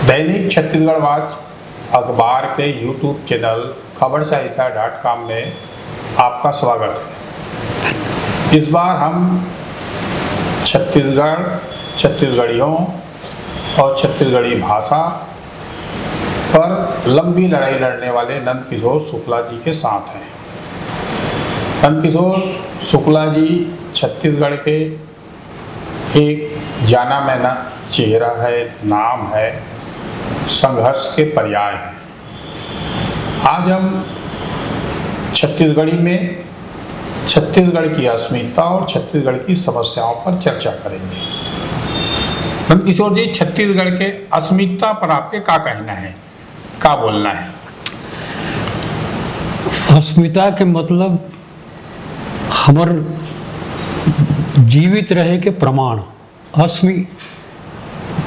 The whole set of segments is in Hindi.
दैनिक छत्तीसगढ़ अखबार के यूट्यूब चैनल खबरसाहित्य.com में आपका स्वागत है। इस बार हम छत्तीसगढ़, छत्तीसगढ़ियों और छत्तीसगढ़ी भाषा पर लंबी लड़ाई लड़ने वाले नंदकिशोर शुक्ला जी के साथ हैं। नंदकिशोर शुक्ला जी छत्तीसगढ़ के एक जाना माना चेहरा है, नाम है, संघर्ष के पर्याय हैं। आज हम छत्तीसगढ़ी में छत्तीसगढ़ की अस्मिता और छत्तीसगढ़ की समस्याओं पर चर्चा करेंगे। नंदकिशोर जी, छत्तीसगढ़ के अस्मिता पर आपके क्या कहना है, क्या बोलना है? अस्मिता के मतलब हमर जीवित रहे के प्रमाण। अस्मि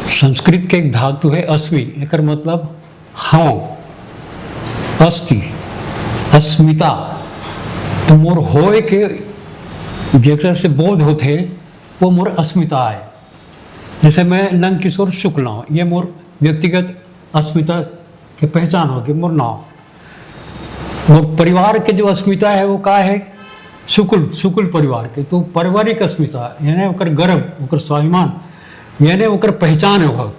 संस्कृत के एक धातु है अस्मि, एकर मतलब हाँ, अस्ति, अस्मिता। तो मोर होए के जेकरा से बोध होते वो मोर अस्मिता है। जैसे मैं नंदकिशोर शुक्ला हूँ, ये मोर व्यक्तिगत अस्मिता के पहचान होगी, मोर नाम। मोर परिवार के जो अस्मिता है वो का है, शुक्ल परिवार के। तो पारिवारिक अस्मिता यानी ओकर गर्व, ओकर स्वाभिमान, यानी ओकर पहचान है। वह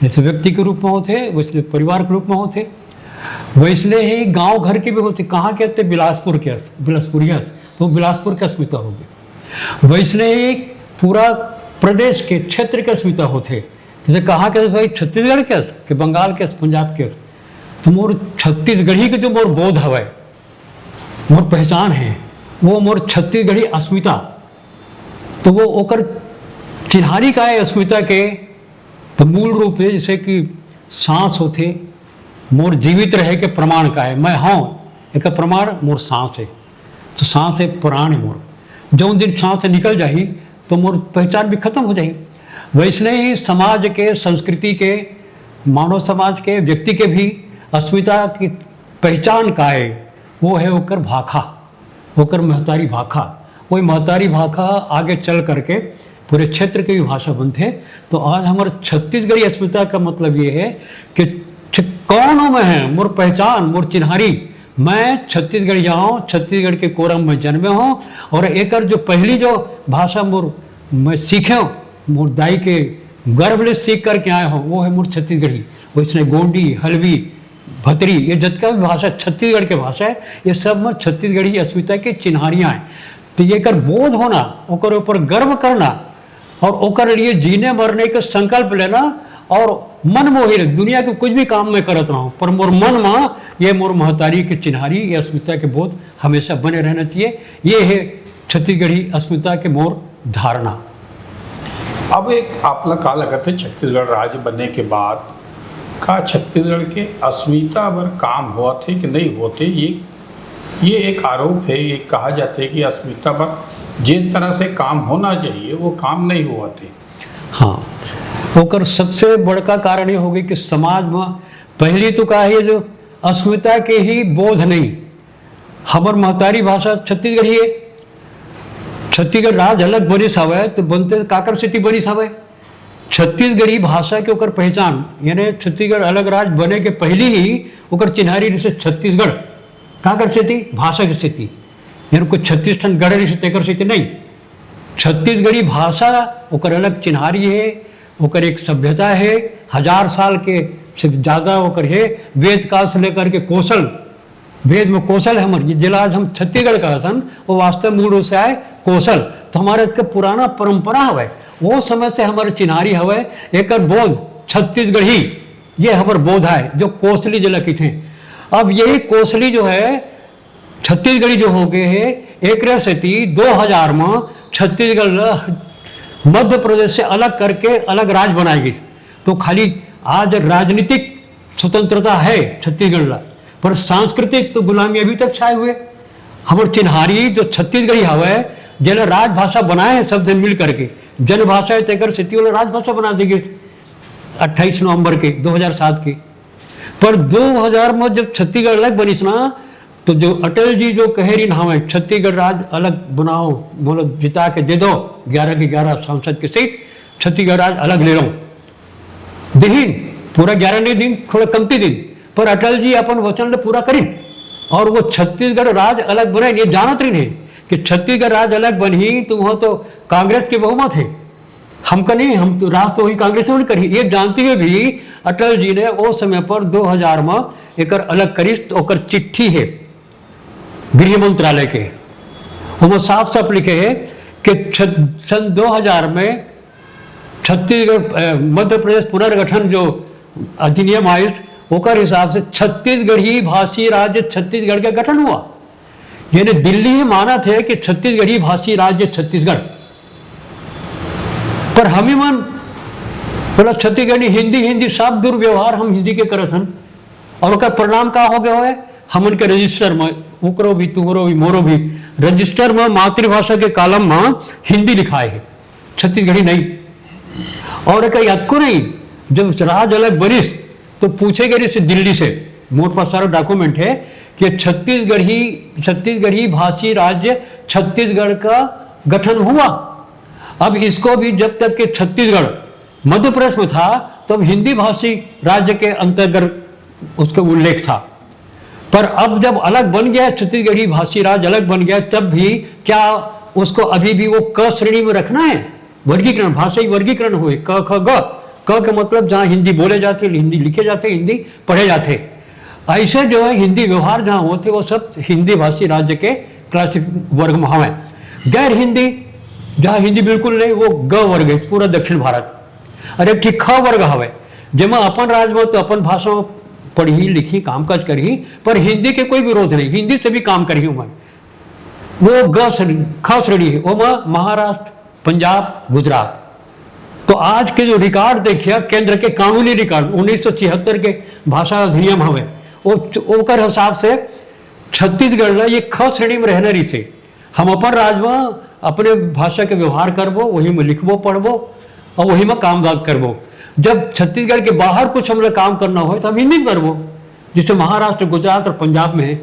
जैसे व्यक्ति के रूप में होते वैसे परिवार के रूप में होते, वैसने ही गांव घर के भी होते। कहाँ के होते? बिलासपुर के, बिलासपुरिया, तो बिलासपुर की अस्मिता होगी। वैसने ही पूरा प्रदेश के क्षेत्र के अस्मिता होते। जैसे कहाँ के भाई, छत्तीसगढ़ के बंगाल के, पंजाब के। तो मोर छत्तीसगढ़ी के जो मोर बोध हवै, मोर पहचान है, वो मोर छत्तीसगढ़ी अस्मिता। तो वो ओकर चिन्हारी का है अस्मिता के। तो मूल रूप से जैसे कि सांस होते, मोर जीवित रहे के प्रमाण का है। मैं हाँ एक प्रमाण मोर सांस है। तो सांस है, प्राण है मोर। जो दिन सांस निकल जाही तो मोर पहचान भी खत्म हो जाही। वैसने ही समाज के, संस्कृति के, मानव समाज के, व्यक्ति के भी अस्मिता की पहचान का है, वो है ओकर भाखा, ओकर महतारी भाखा। वही महतारी भाखा आगे चल करके पूरे क्षेत्र की भी भाषा बनते। तो आज हमारे छत्तीसगढ़ी अस्मिता का मतलब ये है कि कौन हूँ मैं, मोर पहचान, मोर चिन्हारी। मैं छत्तीसगढ़िया हूँ, छत्तीसगढ़ के कोरम में जन्मे हूँ। और एकर जो पहली जो भाषा मोर मैं सीखे हूँ, मोर दाई के गर्भ ले सीख करके आए हूँ, वो है मोर छत्तीसगढ़ी। वैसने गोंडी, हलवी, भतरी, ये जितना भी भाषा छत्तीसगढ़ के भाषा है, ये सब में छत्तीसगढ़ी अस्मिता के चिन्हारियाँ हैं। तो ये कर बोध होना, ओकर ऊपर गर्व करना और ओकर लिए जीने मरने के संकल्प लेना और मन मोहित दुनिया के कुछ भी काम में करत रहा हूँ, पर मोर मन में ये मोर महतारी के चिन्हारी, ये अस्मिता के बोध हमेशा बने रहना चाहिए। ये है छत्तीसगढ़ी अस्मिता के मोर धारणा। अब एक आपला का लगत है, छत्तीसगढ़ राज्य बनने के बाद का छत्तीसगढ़ के अस्मिता पर काम हुआ थे कि नहीं होते? ये एक आरोप है। ये कहा जाता है कि अस्मिता पर जिस तरह से काम होना चाहिए वो काम नहीं हुआ थे। हाँ, ओकर सबसे बड़का कारण ये होगी कि समाज में पहली तो का है जो अस्मिता के ही बोध नहीं। हमार महतारी भाषा छत्तीसगढ़ी है। छत्तीसगढ़ राज्य अलग बनिस हवै तो बनते काकर स्थिति बनिस हवै। छत्तीसगढ़ी भाषा के ओकर पहचान, यानी छत्तीसगढ़ अलग राज्य बने के पहले ही ओकर चिन्हारी जैसे छत्तीसगढ़ काकर स्थिति, भाषा की स्थिति, यानी कोई 36 ठन गढ़ रही तेकर स्थिति नहीं। छत्तीसगढ़ी भाषा ओकर अलग चिन्हारी है, ओकर एक सभ्यता है, 1000 साल के से ज़्यादा ओकर है। वेद काल से लेकर के कौशल, वेद में कौशल है हमारे जिला आज हम छत्तीसगढ़ का हसन, वो वास्तव मूल रूप से आए कौशल। तो हमारे इसका पुराना परंपरा हवै, वो समय से हमारे चिन्हारी हवै। एक बोध छत्तीसगढ़ी, ये हमारे बोध है जो कोसली जिला की थे। अब यही कोसली जो है छत्तीसगढ़ी जो हो गए है, एक स्थिति 2000 में छत्तीसगढ़ मध्य प्रदेश से अलग करके अलग राज्य बनाई गई। तो खाली आज राजनीतिक स्वतंत्रता है छत्तीसगढ़, पर सांस्कृतिक तो गुलामी अभी तक छाए हुए। हमारे चिन्हारी जो छत्तीसगढ़ी हवै, जिला राजभाषा बनाए हैं सब जन मिल करके, जनभाषा तेकर स्थिति वाला राजभाषा बना दी गई 28 नवंबर के 2007 के। पर 2000 में जब छत्तीसगढ़ अलग बनिस ना, तो जो अटल जी जो कह रही हमें छत्तीसगढ़ राज्य अलग बनाओ, बोलो जिता के दे दो 11 की 11 सांसद की सीट, छत्तीसगढ़ राज्य अलग ले लो। दही पूरा 11 नहीं दिन, थोड़ा कमती दिन, पर अटल जी अपन वचन ले पूरा करी और वो छत्तीसगढ़ राज्य अलग बने। ये जानत रही नहीं कि छत्तीसगढ़ राज्य अलग बनी तो वहाँ तो कांग्रेस के बहुमत है, हमका नहीं, हम तो राज तो वही कांग्रेस में करी। ये जानते हुए भी अटल जी ने वो समय पर 2000 में एक अलग करी। तो ओकर चिट्ठी है गृह मंत्रालय के, उसमें साफ साफ लिखे है कि सन 2000 में छत्तीसगढ़ मध्य प्रदेश पुनर्गठन जो अधिनियम आयुष ओकर हिसाब से छत्तीसगढ़ी भाषी राज्य छत्तीसगढ़ का गठन हुआ। यानी दिल्ली ही माना थे कि छत्तीसगढ़ी भाषी राज्य छत्तीसगढ़, पर हम ही मन बोला छत्तीसगढ़ी हिंदी हिंदी सब दुर्व्यवहार हम हिंदी के करत हन और ओकर परिणाम का हो गया है। हमन के रजिस्टर में उकरो भी तुहरो भी मोरो भी रजिस्टर में मातृभाषा के कॉलम में हिंदी लिखाए है, छत्तीसगढ़ी नहीं। और कहीं अतको नहीं, जब राज अलग बरिस तो पूछे गए से दिल्ली से, मोट पास सारा डॉक्यूमेंट है कि छत्तीसगढ़ी भाषी राज्य छत्तीसगढ़ का गठन हुआ। अब इसको भी जब तक कि छत्तीसगढ़ मध्य प्रदेश में था तब हिंदी भाषी राज्य के अंतर्गत उसका उल्लेख था, पर अब जब अलग बन गया छत्तीसगढ़ी भाषी राज्य अलग बन गया तब भी क्या उसको अभी भी वो क श्रेणी में रखना है? वर्गीकरण, भाषाई वर्गीकरण हुए क ख ग। क का मतलब जहाँ हिंदी बोले जाते, हिंदी लिखे जाते, हिंदी पढ़े जाते, ऐसे जो है हिंदी व्यवहार जहाँ होते वो सब हिंदी भाषी राज्य के क्लासिक वर्ग में हमें। गैर हिंदी जहाँ हिंदी बिल्कुल नहीं वो ग वर्ग है, पूरा दक्षिण भारत। अरे ठीक ख वर्ग हवे जेमा अपन राज्य में तो अपन भाषा में पढ़ी लिखी कामकाज करी, पर हिंदी के कोई विरोध नहीं, हिंदी से भी काम करी उमन। वो ग ख श्रेणी है, वो महाराष्ट्र, पंजाब, गुजरात। तो आज के जो रिकॉर्ड देखिए केंद्र के कानूनी रिकॉर्ड 1976 के भाषा अधिनियम हवे ओकर हिसाब से छत्तीसगढ़ ये ख श्रेणी में रहने रही से हम अपन राज्य में अपने भाषा के व्यवहार करबो, वही में लिखबो पढ़बो और वही में काम करबो। जब छत्तीसगढ़ के बाहर कुछ हम लोग काम करना हो तो हम हिंदी में करबो, जिससे महाराष्ट्र, गुजरात और पंजाब में है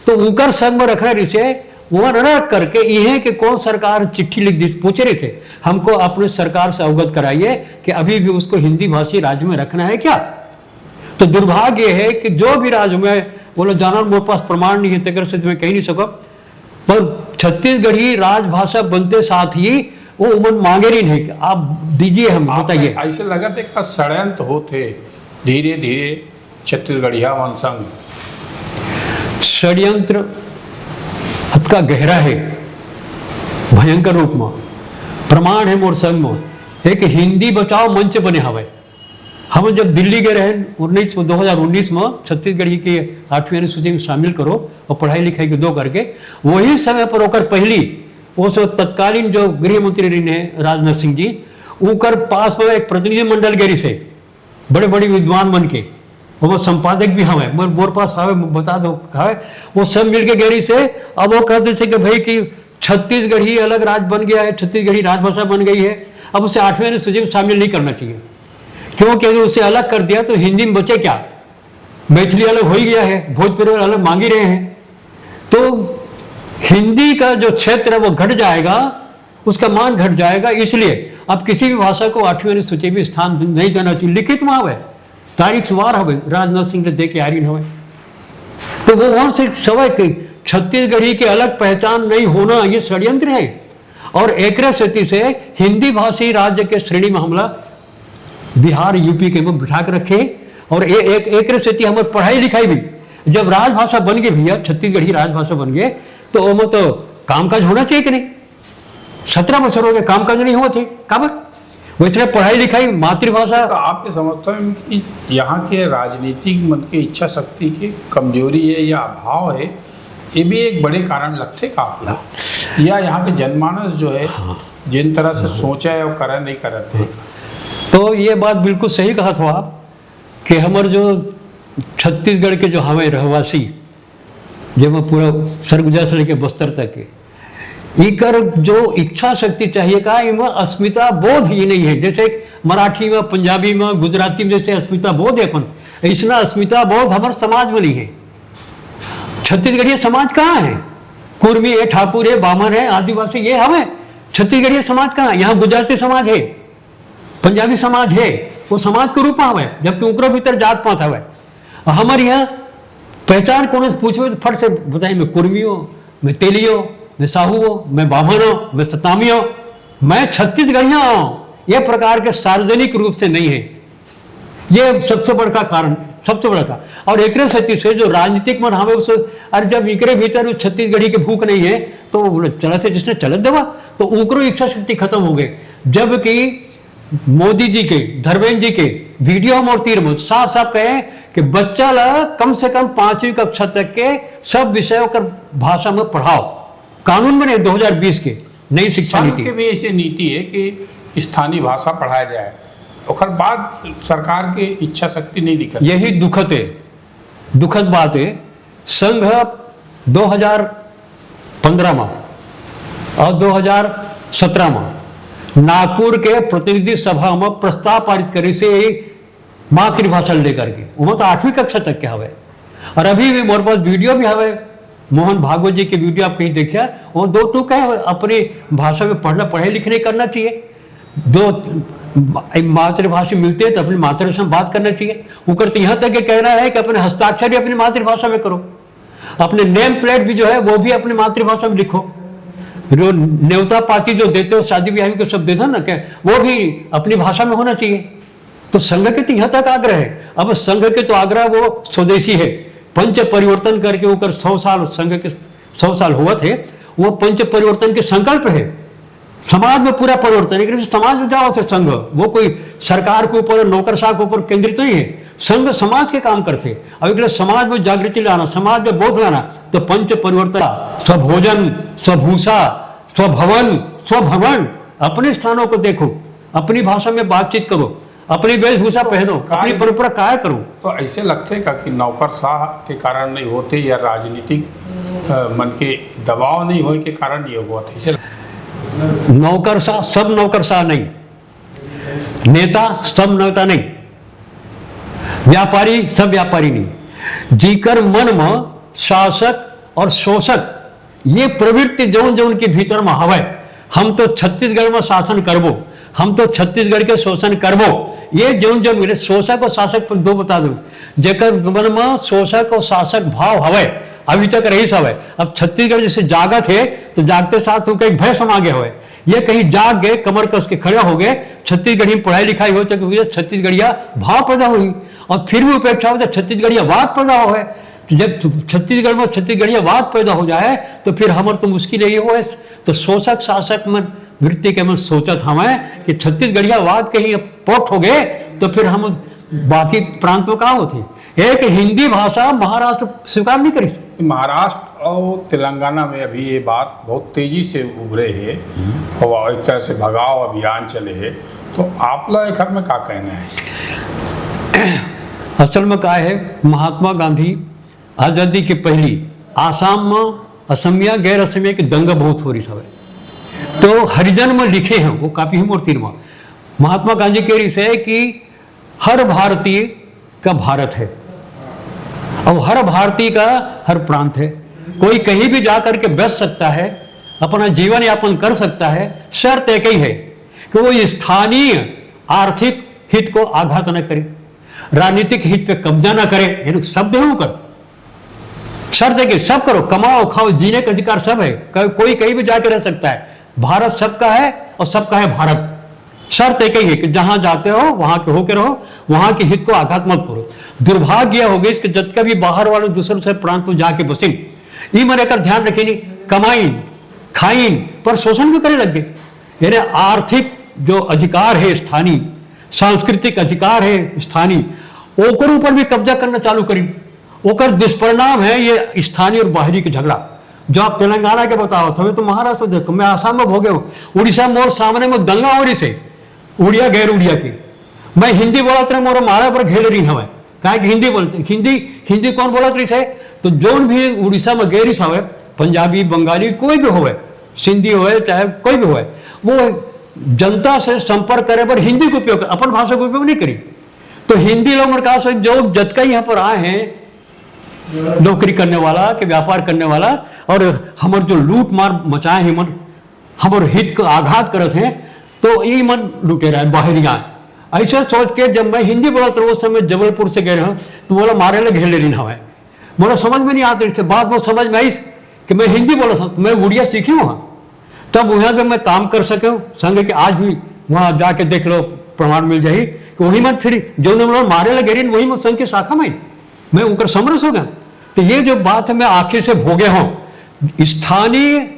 तो उनकर संग में रखना रही से वहाँ रख करके यह कि कौन सरकार चिट्ठी लिख दी, पूछ रहे थे हमको अपने सरकार से अवगत कराइए कि अभी भी उसको हिंदी भाषी राज्य में रखना है क्या। तो दुर्भाग्य है कि जो भी राज्य में बोलो जाना मेरे पास प्रमाण नहीं है तक से मैं कह नहीं सको, पर छत्तीसगढ़ी राजभाषा बनते साथ ही वो उमन मांगे ही नहीं कि आप दीजिए, हम बताइए। ऐसे लगा थे का षड्यंत्र होते धीरे धीरे छत्तीसगढ़िया वंशंग षड्यंत्र का गहरा है भयंकर रूप में। प्रमाण है मोर संग में एक हिंदी बचाओ मंच बने हवे। हम जब दिल्ली गए रहे 2019 में छत्तीसगढ़ी के 8वीं अनुसूची में शामिल करो और पढ़ाई लिखाई के दो करके, वही समय पर होकर पहली वो सब तत्कालीन जो गृह मंत्री रहे राजनाथ सिंह जी उनकर पास में एक प्रतिनिधि मंडल गरी से बड़े बड़े विद्वान बन के वो संपादक भी हमें मोर पास हवे बता दो हवे, वो सब मिल के गरी से अब वो कहते थे कि भाई कि छत्तीसगढ़ी अलग राज्य बन गया है, छत्तीसगढ़ी राजभाषा बन गई है, अब उसे 8वीं अनुसूची में शामिल नहीं करना चाहिए क्योंकि अगर उसे अलग कर दिया तो हिंदी में बचे क्या। मैथिली अलग हो ही गया है, भोजपुरी अलग मांग ही रहे हैं, तो हिंदी का जो क्षेत्र है वो घट जाएगा, उसका मान घट जाएगा। इसलिए अब किसी भी भाषा को 8वीं अनुसूची में स्थान नहीं देना चाहिए। लिखित में हवे तारीख सवार हवे राजनाथ सिंह ने दे के आरीन हवे, तो वो वहां से सवय की छत्तीसगढ़ी की अलग पहचान नहीं होना ये षड्यंत्र है। और एक स्थिति से हिंदी भाषी राज्य के श्रेणी में हमला बिहार यूपी के में बिठा के रखे और एक स्थिति हमारी पढ़ाई लिखाई भी जब राजभाषा बन गई भैया, छत्तीसगढ़ी राजभाषा बन गए तो वो तो कामकाज होना चाहिए कि नहीं। 17 बरस हो गए कामकाज नहीं हुआ थे काबर वैसे पढ़ाई लिखाई मातृभाषा। तो आप ये समझते हैं कि यहाँ के राजनीतिक मन की इच्छा शक्ति की कमजोरी है या अभाव है, ये भी एक बड़े कारण लगते का आपला, या यहाँ के जनमानस जो है जिन तरह से सोचा है वो करा नहीं करते। तो ये बात बिल्कुल सही कहा था आप कि हमारे जो छत्तीसगढ़ के जो हमें रहवासी जब पूरा सरगुजा से लेके बस्तर तक के इकर जो इच्छा शक्ति चाहिए का इनमें अस्मिता बोध ही नहीं है। जैसे मराठी में, पंजाबी में, गुजराती में जैसे अस्मिता बोध है अपन, ऐसा अस्मिता बोध हमारे समाज में नहीं है। छत्तीसगढ़ी समाज कहाँ है? कुर्मी है, ठाकुर है, बामन है, आदिवासी, ये हमें छत्तीसगढ़ी समाज कहाँ है? यहाँ गुजराती समाज है, पंजाबी समाज है, वो समाज के रूप में हवे, जबकि उनके भीतर जात पात हवे। हमारे यहाँ पहचान कौन से पूछे तो फट से बताइए, मैं कुर्मी हो, मैं तेली हो, मैं साहू हो, मैं बामन हो, मैं सतनामी हो, मैं छत्तीसगढ़िया हूँ। ये प्रकार के सार्वजनिक रूप से नहीं है, ये सबसे बड़का कारण, सबसे बड़का। और एक सती से जो राजनीतिक मन हमें उस, अरे जब इकरे भीतर छत्तीसगढ़ी के भूख नहीं है तो चलत है जिसने चलत देवा, तो उकरो इच्छा शक्ति खत्म हो गई। जबकि मोदी जी के, धर्मेंद्र जी के वीडियो में और तीर में साफ साफ कहे कि बच्चा ला कम से कम 5वीं कक्षा तक के सब विषयों का भाषा में पढ़ाओ। कानून बने 2020 के नई शिक्षा संघ नीति के भी ऐसी नीति है कि स्थानीय भाषा पढ़ाया जाए, और बाद सरकार की इच्छा शक्ति नहीं दिखती। यही दुखद बात है। संघ 2015 में और 2017 में नागपुर के प्रतिनिधि सभा में प्रस्ताव पारित करे से मातृभाषा लेकर के, वो तो 8वीं कक्षा तक के हवे। और अभी भी मोर पास वीडियो भी हवे, मोहन भागवत जी की वीडियो आप कहीं देखिए, वो 2 टूक है, अपनी भाषा में पढ़ना, पढ़े लिखने करना चाहिए। 2 मातृभाषा मिलती है तो अपनी मातृभाषा में बात करना चाहिए। वो करते यहाँ तक ये कहना है कि अपने हस्ताक्षर ही अपनी मातृभाषा में करो, अपने नेम प्लेट भी जो है वो भी अपनी मातृभाषा में लिखो, जो न्योता पाती जो देते हो शादी ब्याह को सब देते ना, क्या वो भी अपनी भाषा में होना चाहिए। तो संघ के तो यहाँ तक आग्रह है। अब संघ के तो आग्रह वो स्वदेशी है, पंच परिवर्तन करके ऊपर 100 साल संघ के 100 साल हुआ थे, वो पंच परिवर्तन के संकल्प है। समाज में पूरा परिवर्तन है, समाज में जाओ से संघ, वो कोई सरकार के ऊपर, नौकरशाह के ऊपर केंद्रित नहीं है। संघ समाज के काम करते। अब इसलिए समाज में जागृति लाना, समाज में बोध लाना, तो पंच परिवर्तन, स्वभोजन, स्वभूषा, स्वभवन, स्वभवन, अपने स्थानों को देखो, अपनी भाषा में बातचीत करो, अपनी वेशभूषा पहनो, अपनी परंपरा काय करो। तो ऐसे लगते का कि नौकरशाह के कारण नहीं होते, या राजनीतिक मन के दबाव नहीं होने के कारण ये हुआ था? नौकरशाह सब नौकरशाह नहीं, नेता सब नेता नहीं, व्यापारी सब व्यापारी नहीं। जीकर मन में शासक और शोषक ये प्रवृत्ति जौन जौन के भीतर में हवे, हम तो छत्तीसगढ़ में शासन करबो, हम तो छत्तीसगढ़ के शोषण करबो, ये जौन जो मिले शोषक और शासक पर 2 बता दो। जेकर मन में शोषक और शासक भाव हवे, अभी तक रही सब है। अब छत्तीसगढ़ जैसे जागा थे तो जागते साथ उनका एक भय समा गया हुए, ये कहीं जाग गए, कमर कस के खड़े हो गए, छत्तीसगढ़ी में पढ़ाई लिखाई हो तो छत्तीसगढ़िया भाव पैदा हुई, और फिर भी उपेक्षा हो तो छत्तीसगढ़िया वाद पैदा हो है। कि जब छत्तीसगढ़ में छत्तीसगढ़िया वाद पैदा हो जाए तो फिर हमारे तो मुश्किल यही हो है। तो शोषक शासक में वृत्ति के मन सोचत हमें कि छत्तीसगढ़िया वाद कहीं पोट हो गए तो फिर हम बाकी प्रांतों का होती। एक हिंदी भाषा महाराष्ट्र स्वीकार नहीं करी। महाराष्ट्र और तेलंगाना में अभी ये बात बहुत तेजी से उभरे है और एक तरह से भगाओ अभियान चले है, तो आप लोग एक में क्या कहना है? असल में क्या है, महात्मा गांधी आज़ादी के पहली आसाम में असमिया गैर असमिया की दंगा बहुत हो रही था, तो हरिजन में लिखे हैं वो काफी मूर्ति में। महात्मा गांधी कह रही है कि हर भारतीय का भारत है और हर भारतीय का हर प्रांत है, कोई कहीं भी जाकर के बस सकता है, अपना जीवन यापन कर सकता है। शर्त एक ही है कि वो स्थानीय आर्थिक हित को आघात न करे, राजनीतिक हित पे कब्जा न करे, यानी सब देहू कर। शर्त है कि सब करो, कमाओ खाओ, जीने का अधिकार सब है, कोई कहीं भी जाके रह सकता है। भारत सबका है और सबका है भारत। शर्त एक ही है कि जहां जाते हो वहां के होकर रहो, वहां के हित को आघात मत करो। दुर्भाग्य हो गई इसके जब कभी बाहर वाले दूसरे से प्रांत में जाके बसिन, ये मैंने कर ध्यान रखे नहीं, कमाइन खाइन पर शोषण भी करे लग गए। यानी आर्थिक जो अधिकार है स्थानीय, सांस्कृतिक अधिकार है स्थानीय, ओकर ऊपर भी कब्जा करना चालू करी। ओकर दुष्परिणाम है ये स्थानीय और बाहरी के झगड़ा। जो आप तेलंगाना के बताओ तो महाराष्ट्र देखो, मैं आसाम में भोगे हूँ, उड़ीसा मोर सामने में दंगा हो रही से उड़िया गैर उड़िया की। मैं हिंदी बोलत रहे, मोर मारा पर घेर रही हमें, कहा कि हिंदी बोलते, हिंदी कौन बोलत रही है? तो जोन भी उड़ीसा में गैरिस हवे, पंजाबी बंगाली कोई भी होवे, सिंधी होवे चाहे कोई भी होवे, वो जनता से संपर्क करे पर हिंदी का उपयोग, अपन भाषा का उपयोग नहीं करी। तो हिंदी लोग कहा जो जतका यहाँ पर आए हैं नौकरी करने वाला के व्यापार करने वाला, और हमार जो लूट मार मचाए हैं, हमारे हित को आघात करते हैं, तो ये मन लुटे रहा है बाहरी आए। ऐसे सोच के जब मैं हिंदी बोला तो उस समय जबलपुर से गए हूँ तो बोला मारे लगे घेर लेना है, बोला समझ में नहीं आते थे। बाद में समझ में आई कि मैं हिंदी बोला था, तो मैं उड़िया सीखी वहाँ, तब वहाँ पे मैं काम कर सके हूँ संग के। आज भी वहाँ जाके देख लो, प्रमाण मिल जाए कि वही मत फिर जो ने मारे लगे वही मत संघ की शाखा में मैं उनका समरस हो गया। तो ये जो बात है मैं आखिर से भोगे हूँ, स्थानीय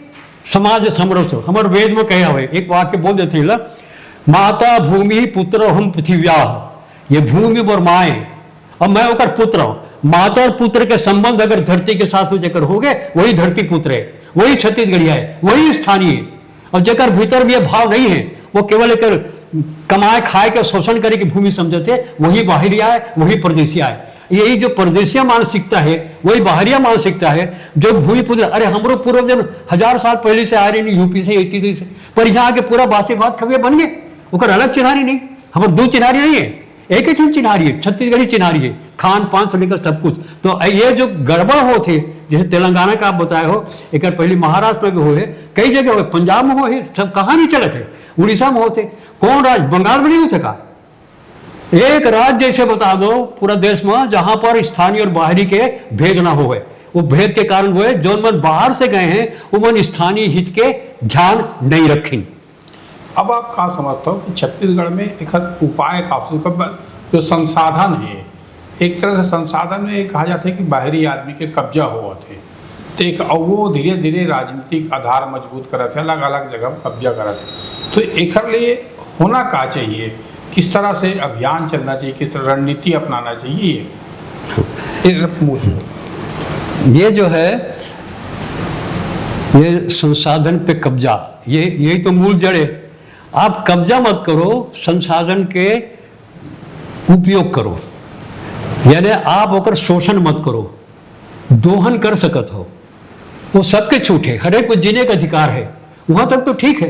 समाज समरस हो। हमारे वेद में कहा हुआ एक वाक्य बोल देते हैं, माता भूमि पुत्र हम पृथ्व्या, ये भूमि और माए और मैं ओकर पुत्र हूँ। माता और पुत्र के संबंध अगर धरती के साथ जकर हो गए वही धरती पुत्र है, वही छत्तीसगढ़िया है, वही स्थानीय है। और जकर भीतर भी भाव नहीं है, वो केवल एक कमाए खाए के शोषण करे की भूमि समझते, वही बाहरिया है, वही परदेशिया है। यही जो परदेशिया मानसिकता है वही बाहरिया मानसिकता है। जो भूमि पुत्र, अरे हमरो पूर्वजन 1000 साल पहले से आ रहे नहीं, यूपी से 83 से, पर यहाँ के पूरा बासी बात खबे बन गए, ओकर अलग चिन्हारी नहीं। हमारे दो चिन्हारी नहीं है, एक ही चिन्हारी है, छत्तीसगढ़ी चिन्हारी है, खान पान से लेकर सब कुछ। तो ये जो गड़बड़ हो थे, जैसे तेलंगाना का आप बताए हो, एक पहले महाराष्ट्र में भी हुए, कई जगह हुए, पंजाब में हुए, सब कहाँ नहीं चले थे, उड़ीसा में होते, कौन राज्य, बंगाल में नहीं हो सका। एक राज्य जैसे बता दो पूरा देश में जहां पर स्थानीय और बाहरी के भेद ना हो, वो भेद के कारण हुए जो मन बाहर से गए हैं वो मन स्थानीय हित के ध्यान नहीं रखें। अब आप कहाँ समझते हो कि छत्तीसगढ़ में एक उपाय का जो संसाधन है, एक तरह से संसाधन में कहा जाता है कि बाहरी आदमी के कब्जा हुआ थे, तो एक वो धीरे धीरे राजनीतिक आधार मजबूत करा थे, अलग अलग जगह कब्जा करा थे। तो एक लिए होना का चाहिए, किस तरह से अभियान चलना चाहिए, किस तरह रणनीति अपनाना चाहिए, ये जो है ये संसाधन पे कब्जा, यही तो मूल जड़ है। आप कब्जा मत करो, संसाधन के उपयोग करो, यानी आप ओकर शोषण मत करो। दोहन कर सकत हो, वो सबके छूट है, हर एक को जीने का अधिकार है, वहां तक तो ठीक है।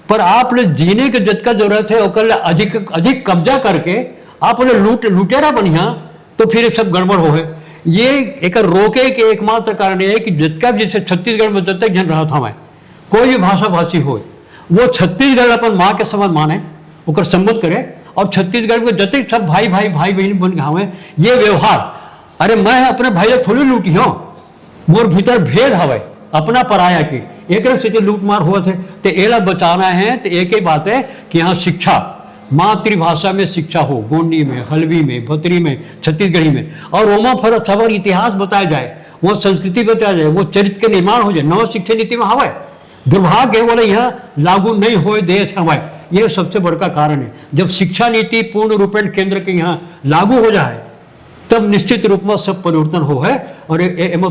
पर आप ले जीने के जितना जरूरत है ओकर अधिक कब्जा करके आप लुटेरा बनिया, तो फिर ये सब गड़बड़ हो है। ये एक रोके के एकमात्र कारण है कि जितना जैसे छत्तीसगढ़ में जब तक जन रहा था मैं, कोई भी भाषा भाषी हो वो छत्तीसगढ़ अपन माँ के समान माने, ओकर संबोध करे, और छत्तीसगढ़ में जते सब भाई बहन बन गए ये व्यवहार। अरे मैं अपने भाई थोड़ी लूटी हूँ, मोर भीतर भेद हवे अपना पराया की, एक से लूट मार हुआ थे। तो एला बचाना है तो एक ही बात है कि यहाँ शिक्षा, मातृभाषा में शिक्षा हो, गोंडी में, हल्बी में, भतरी में, छत्तीसगढ़ी में, और ओमा फर सबर इतिहास बताया जाए, वो संस्कृति बताया जाए, वो चरित्र के निर्माण हो जाए। नव शिक्षा नीति में हवा दुर्भाग्य बोले यहाँ लागू नहीं हो देश हवाए, ये सबसे बड़का कारण है। जब शिक्षा नीति पूर्ण रूपेण केंद्र के यहाँ लागू हो जाए तब निश्चित रूप में सब परिवर्तन हो है और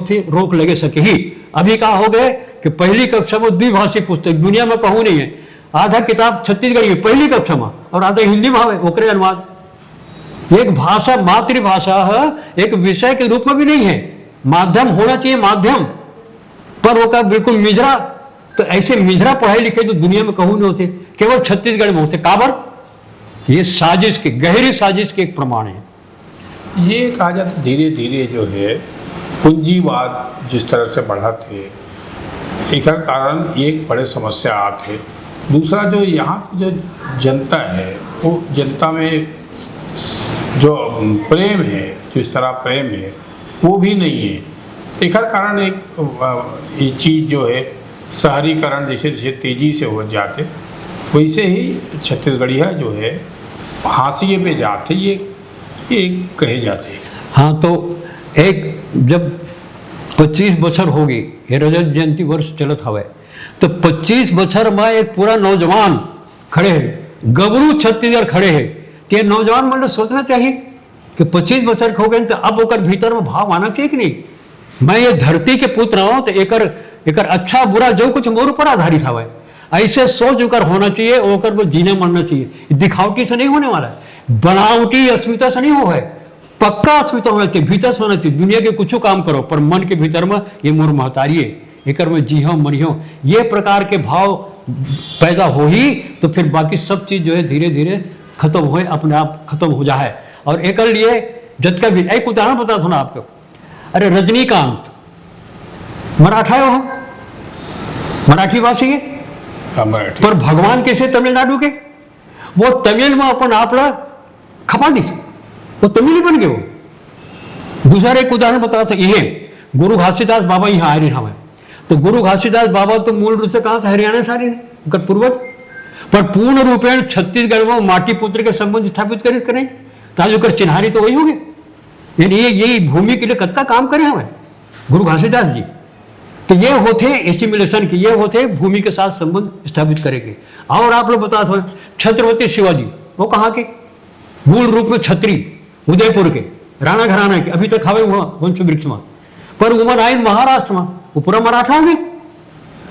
फिर रोक लगे सके ही। अभी कहा हो गए कि पहली कक्षा में द्विभाषी पुस्तक दुनिया में कहूँ नहीं है, आधा किताब छत्तीसगढ़ी में पहली कक्षा में और आधा हिंदी में है, ओकरे अनुवाद। एक भाषा मातृभाषा है, एक विषय के रूप में भी नहीं है, माध्यम होना चाहिए, माध्यम पर वो का बिल्कुल मिजरा। तो ऐसे मिजरा पढ़े लिखे तो दुनिया में कहूँ नहीं होते, केवल छत्तीसगढ़ में होते। काबर? ये साजिश के, गहरी साजिश के एक प्रमाण है। ये कहा जाता धीरे धीरे जो है पूंजीवाद जिस तरह से बढ़ा थे, एक कारण ये एक बड़े समस्या आते। दूसरा जो यहाँ की जो जनता है वो जनता में जो प्रेम है, जो इस तरह प्रेम है वो भी नहीं है। एक कारण एक ये चीज़ जो है शहरीकरण जैसे जैसे तेज़ी से हो जाते वैसे ही छत्तीसगढ़िया जो है हाशिए पे जाते, ये कहे जाते हैं। हाँ, तो एक जब 25 बछर होगी, ये रजत जयंती वर्ष चलत हवे, तो 25 बछर में एक पूरा नौजवान खड़े है, गबरू छत्तीसगढ़ खड़े है। तो ये नौजवान मतलब सोचना चाहिए कि 25 बछर हो गए तो अब ओकर भीतर में भाव आना चाहिए कि नहीं, मैं ये धरती के पुत्र हूँ तो एकर अच्छा बुरा जो कुछ मोर ऊपर आधारित हवे, ऐसे सोच ओकर होना चाहिए, ओकर पर जीने मरना चाहिए। दिखावटी से नहीं होने वाला है, बनावटी अस्मिता से नहीं हो है, पक्का अस्मिता होना चाहिए, भीतर से होना चाहिए। दुनिया के कुछ काम करो पर मन के भीतर में ये मोर महतारी है, एकर में जी हो मरी हो, ये प्रकार के भाव पैदा हो ही तो फिर बाकी सब चीज जो है धीरे धीरे खत्म हो, अपने आप खत्म हो जाए। और एक लिए जब का भी एक उदाहरण बता था ना आपको, अरे रजनीकांत मराठा है, वहां मराठी भाषी है, पर भगवान कैसे तमिलनाडु के, वो तमिल में अपन आपला खपा दी वो तमिल बन गए वो। दूसरा एक उदाहरण बताया था ये गुरु घासीदास बाबा यहाँ आ रही हमें, तो गुरु घासीदास बाबा तो मूल रूप से कहाँ से हरियाणा से आ रही है पूर्वज, पर पूर्ण रूपेण छत्तीसगढ़ में माटी पुत्र के संबंध स्थापित करें ताजु कर चिन्हारी तो वही हो गए। यानी ये भूमि के लिए कत्ता काम करे हमें गुरु घासीदास जी। तो ये होते एसिमिलेशन के, ये होते भूमि के साथ संबंध स्थापित करेंगे। और आप लोग बता दो छत्रपति शिवाजी वो कहाँ के, मूल रूप में छत्री उदयपुर के राणा घराना के, अभी तक हवे हुआ वंश वृक्ष में, पर उमर आए महाराष्ट्र में, वो पूरा मराठा होंगे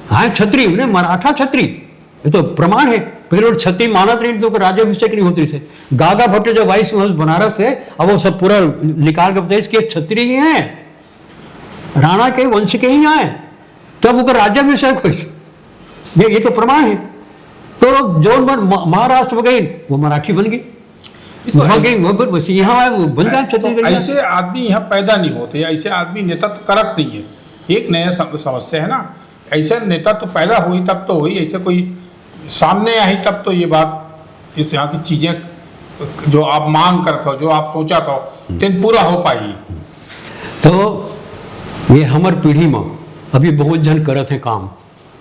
हाँ छत्री, उन्हें मराठा छत्री, ये तो प्रमाण है। पहले और छत्री मानत नहीं तो राज्याभिषेक नहीं होती थे। गागा भट्ट जब आई बनारस से, अब वो सब पूरा निकाल के बताइए कि छत्री ही हैं, राणा के वंश के ही आए, तब वो राज्याभिषेक हुई, ये तो प्रमाण है। तो जो महाराष्ट्र में गई वो मराठी बन गई, यहाँ बन जाए छत्तीसगढ़। ऐसे आदमी यहाँ पैदा नहीं होते, ऐसे आदमी नेतृत्व करत नहीं है, एक नया समस्या है ना। ऐसे नेतृत्व पैदा हुई तब तो हुई, ऐसे कोई सामने आई तब तो ये बात इस यहाँ की चीज़ें जो आप मांग करते हो, जो आप सोचा था तीन पूरा हो पाई। तो ये हमार पीढ़ी में अभी बहुत जन करत है काम,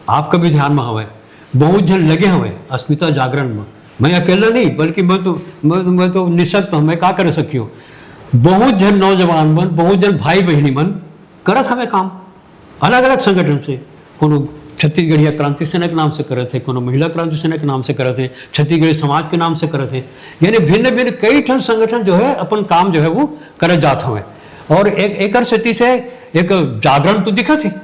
आपका भी ध्यान में हवे, बहुत जन लगे हुए अस्मिता जागरण में। मैं अकेला नहीं बल्कि मैं तो निशक्त हूँ, मैं क्या कर सकी हूँ। बहुत जन नौजवान मन, बहुत जन भाई बहनी मन करत हमें काम, अलग अलग संगठन से, कोनो छत्तीसगढ़िया क्रांति सेना के नाम से करत है, कोनो महिला क्रांति सेना के नाम से करत है, छत्तीसगढ़ी समाज के नाम से करत है। यानी भिन्न भिन्न कई ठन संगठन जो है अपन काम जो है वो करत जात हमें। और एक स्थिति से एक जागरण तो दिखत है,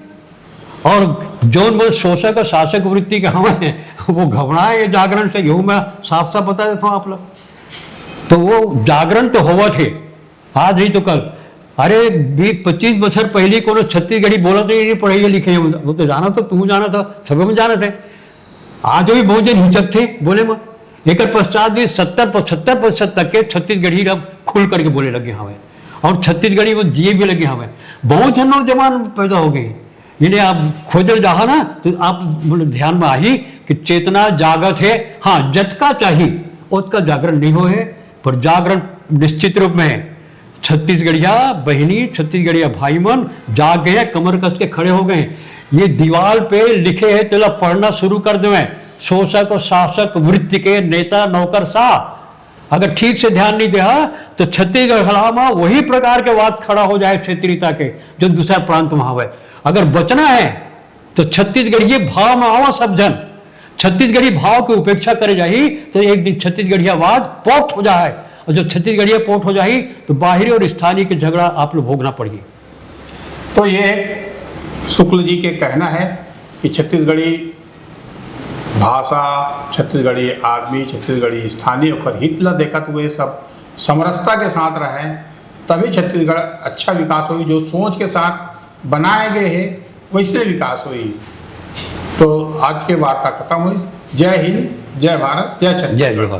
और जो मैं शोषक और शासक वृत्ति के हमें वो घबराए जागरण से, यूँ मैं साफ साफ बता देता हूँ आप लोग। तो वो जागरण तो हुआ थे आज ही तो कल, अरे 20-25 बछर पहले को छत्तीसगढ़ी बोला तो नहीं, पढ़े लिखे वो तो जाना था, तुम जाना था, सब हम जाना थे। आज भी बहुत जन हिचक थे बोले में, एक पश्चात भी 70-75% तक के छत्तीसगढ़ी अब खुल करके बोले लगे हमें, और छत्तीसगढ़ी वो जिए भी लगे हमें। बहुत जन नौजवान पैदा हो गए। इन्हें आप खोजल जाहा ना तो आप ध्यान में आई कि चेतना जागत है, हाँ जतका चाहिए उसका जागरण नहीं हो है, पर जागरण निश्चित रूप में है। छत्तीसगढ़िया बहनी, छत्तीसगढ़िया भाई मन जाग गए, कमर कस के खड़े हो गए। ये दीवार पे लिखे है तेला पढ़ना शुरू कर देवे, शोषक और शासक वृत्ति के नेता नौकर सा। अगर ठीक से ध्यान नहीं दिया तो छत्तीसगढ़ खड़ा में वही प्रकार के बात खड़ा हो जाए क्षेत्रीयता के जो दूसरा प्रांत में हवे। अगर बचना है तो छत्तीसगढ़ी भाव में आवा सब जन, छत्तीसगढ़ी भाव की उपेक्षा करे जाही तो एक दिन छत्तीसगढ़ियावाद पोट हो जाए, और जब छत्तीसगढ़िया पोट हो जाही तो बाहरी और स्थानीय के झगड़ा आप लोग भोगना पड़ेगी। तो ये शुक्ल जी के कहना है कि छत्तीसगढ़ी भाषा, छत्तीसगढ़ी आदमी, छत्तीसगढ़ी स्थानीय और हित ला देखत हुए सब समरसता के साथ रहें, तभी छत्तीसगढ़ अच्छा विकास होगी। जो सोच के साथ बनाए गए हैं वैसे विकास हुई। तो आज के वार्ता खत्म हुई। जय हिंद, जय भारत, जय छत्तीसगढ़।